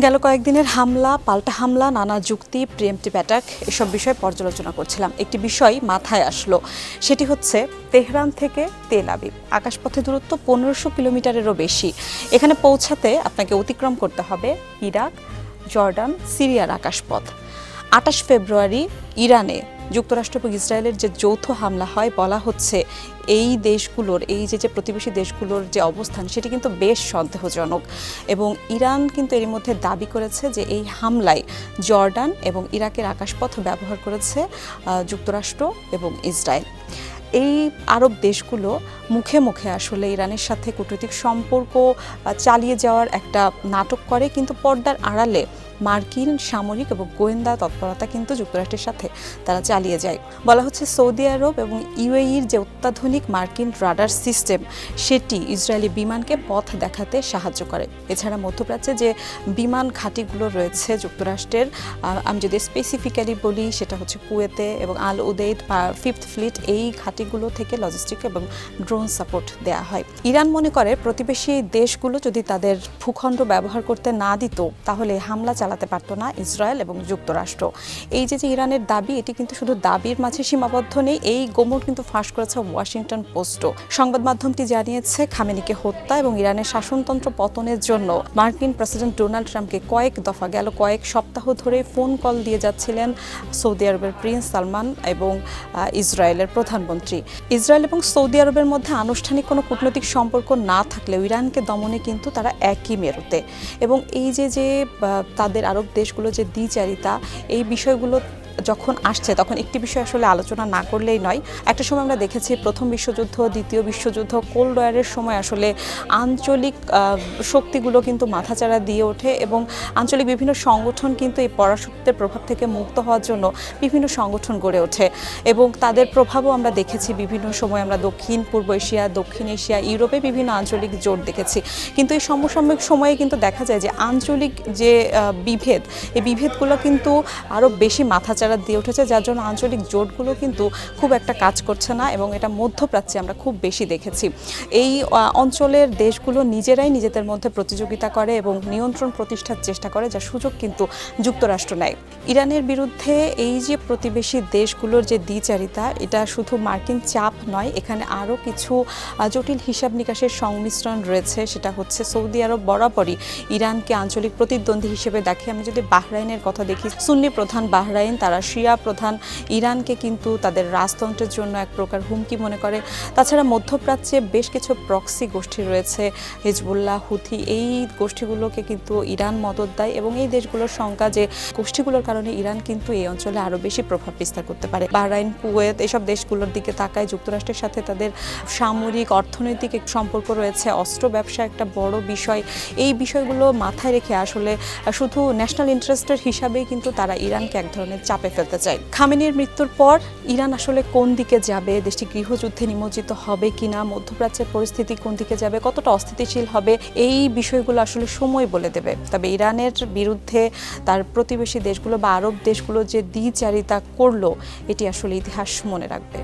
গেল কয়েকদিনের হামলা, পাল্টা হামলা, নানা যুক্তি, প্রিএম্পটিভ অ্যাটাক এসব বিষয় পর্যালোচনা করছিলাম। একটি বিষয় মাথায় আসলো, সেটি হচ্ছে তেহরান থেকে তেল আবিব আকাশপথে দূরত্ব 1500 কিলোমিটারেরও বেশি। এখানে পৌঁছাতে আপনাকে অতিক্রম করতে হবে ইরাক, জর্ডান, সিরিয়ার আকাশপথ। 28 ফেব্রুয়ারি ইরানে যুক্তরাষ্ট্র এবং ইসরায়েলের যে যৌথ হামলা হয়, বলা হচ্ছে এই দেশগুলোর, এই যে প্রতিবেশী দেশগুলোর যে অবস্থান সেটি কিন্তু বেশ সন্দেহজনক। এবং ইরান কিন্তু এর মধ্যে দাবি করেছে যে এই হামলায় জর্ডান এবং ইরাকের আকাশপথ ব্যবহার করেছে যুক্তরাষ্ট্র এবং ইসরায়েল। এই আরব দেশগুলো মুখে মুখে আসলে ইরানের সাথে কূটনৈতিক সম্পর্ক চালিয়ে যাওয়ার একটা নাটক করে, কিন্তু পর্দার আড়ালে মার্কিন সামরিক এবং গোয়েন্দা তৎপরতা কিন্তু যুক্তরাষ্ট্রের সাথে তারা চালিয়ে যায়। বলা হচ্ছে সৌদি আরব এবং ইউএইর যে অত্যাধুনিক মার্কিন রাডার সিস্টেম সেটি ইসরায়েলি বিমানকে পথ দেখাতে সাহায্য করে। এছাড়া মধ্যপ্রাচ্যে যে বিমান ঘাঁটিগুলো রয়েছে যুক্তরাষ্ট্রের, আমি যদি স্পেসিফিক্যালি বলি সেটা হচ্ছে কুয়েতে এবং আল উদেইদ বা 5th ফ্লিট, এই ঘাঁটিগুলো থেকে লজিস্টিক এবং ড্রোন সাপোর্ট দেয়া হয়। ইরান মনে করে প্রতিবেশী দেশগুলো যদি তাদের ভূখণ্ড ব্যবহার করতে না দিত তাহলে হামলা চালাতে পারতো না ইসরায়েল এবং যুক্তরাষ্ট্র। এই যে ইরানের দাবি, এটি কিন্তু শুধু দাবির মাঝে সীমাবদ্ধ নেই, এই গোমর কিন্তু ফাঁস করেছে ওয়াশিংটন পোস্টও। সংবাদ মাধ্যমটি জানিয়েছে খামেনিকে হত্যা এবং ইরানের শাসনতন্ত্র পতনের জন্য মার্কিন প্রেসিডেন্ট ডোনাল্ড ট্রাম্পকে কয়েক সপ্তাহ ধরে ফোন কল দিয়ে যাচ্ছিলেন সৌদি আরবের প্রিন্স সালমান এবং ইসরায়েলের প্রধানমন্ত্রী। ইসরায়েল এবং সৌদি আরবের মধ্যে আনুষ্ঠানিক কোনো কূটনৈতিক সম্পর্ক না থাকলেও ইরানকে দমনে কিন্তু তারা একই মেরুতে। এবং এই যে তাদের আরব দেশগুলো যে দ্বিচারিতা, এই বিষয়গুলো যখন আসছে তখন একটি বিষয় আসলে আলোচনা না করলেই নয়। একটা সময় আমরা দেখেছি প্রথম বিশ্বযুদ্ধ, দ্বিতীয় বিশ্বযুদ্ধ, কোল্ড ওয়ারের সময় আসলে আঞ্চলিক শক্তিগুলো কিন্তু মাথাচাড়া দিয়ে ওঠে এবং আঞ্চলিক বিভিন্ন সংগঠন কিন্তু এই পরাশক্তির প্রভাব থেকে মুক্ত হওয়ার জন্য বিভিন্ন সংগঠন গড়ে ওঠে এবং তাদের প্রভাবও আমরা দেখেছি বিভিন্ন সময়। আমরা দক্ষিণ পূর্ব এশিয়া, দক্ষিণ এশিয়া, ইউরোপে বিভিন্ন আঞ্চলিক জোট দেখেছি, কিন্তু এই সমসাময়িক সময়ে কিন্তু দেখা যায় যে আঞ্চলিক যে বিভেদ, এই বিভেদগুলো কিন্তু আরও বেশি মাথাচাড়া দিয়ে উঠেছে, যার জন্য আঞ্চলিক জোটগুলো কিন্তু খুব একটা কাজ করছে না এবং এটা মধ্যপ্রাচ্যে আমরা খুব বেশি দেখেছি। এই অঞ্চলের দেশগুলো নিজেরাই নিজেদের মধ্যে প্রতিযোগিতা করে এবং নিয়ন্ত্রণ প্রতিষ্ঠার চেষ্টা করে, যার সুযোগ কিন্তু যুক্তরাষ্ট্র নেয়। ইরানের বিরুদ্ধে এই যে প্রতিবেশী দেশগুলোর যে দ্বিচারিতা, এটা শুধু মার্কিন চাপ নয়, এখানে আরও কিছু জটিল হিসাব নিকাশের সংমিশ্রণ রয়েছে। সেটা হচ্ছে সৌদি আরব বরাবরই ইরানকে আঞ্চলিক প্রতিদ্বন্দ্বী হিসেবে দেখে। আমি যদি বাহরাইনের কথা দেখি, সুন্নি প্রধান বাহরাইন, তারা শিয়া প্রধান ইরানকে কিন্তু তাদের রাজতন্ত্রের জন্য এক প্রকার হুমকি মনে করে। তাছাড়া মধ্যপ্রাচ্যে বেশ কিছু প্রক্সি গোষ্ঠী রয়েছে, হিজবুল্লাহ, হুথি, এই গোষ্ঠীগুলোকে কিন্তু ইরান মদদ দেয় এবং এই দেশগুলোর সংখ্যা, যে গোষ্ঠীগুলোর কারণে ইরান কিন্তু এই অঞ্চলে আরও বেশি প্রভাব বিস্তার করতে পারে। বাহরাইন, কুয়েত, এসব দেশগুলোর দিকে তাকায়। যুক্তরাষ্ট্রের সাথে তাদের সামরিক, অর্থনৈতিক এক সম্পর্ক রয়েছে, অস্ত্র ব্যবসা একটা বড় বিষয়। এই বিষয়গুলো মাথায় রেখে আসলে শুধু ন্যাশনাল ইন্টারেস্টের হিসাবেই কিন্তু তারা ইরানকে এক ধরনের চাপে ফেলতে চায়। খামেনির মৃত্যুর পর ইরান আসলে কোন দিকে যাবে, দেশটি গৃহযুদ্ধে নিমজ্জিত হবে কিনা, মধ্যপ্রাচ্যের পরিস্থিতি কোন দিকে যাবে, কতটা অস্থিতিশীল হবে, এই বিষয়গুলো আসলে সময় বলে দেবে। তবে ইরানের বিরুদ্ধে তার প্রতিবেশী দেশগুলো বা আরব দেশগুলো যে দ্বিচারিতা করলো, এটি আসলে ইতিহাস মনে রাখবে।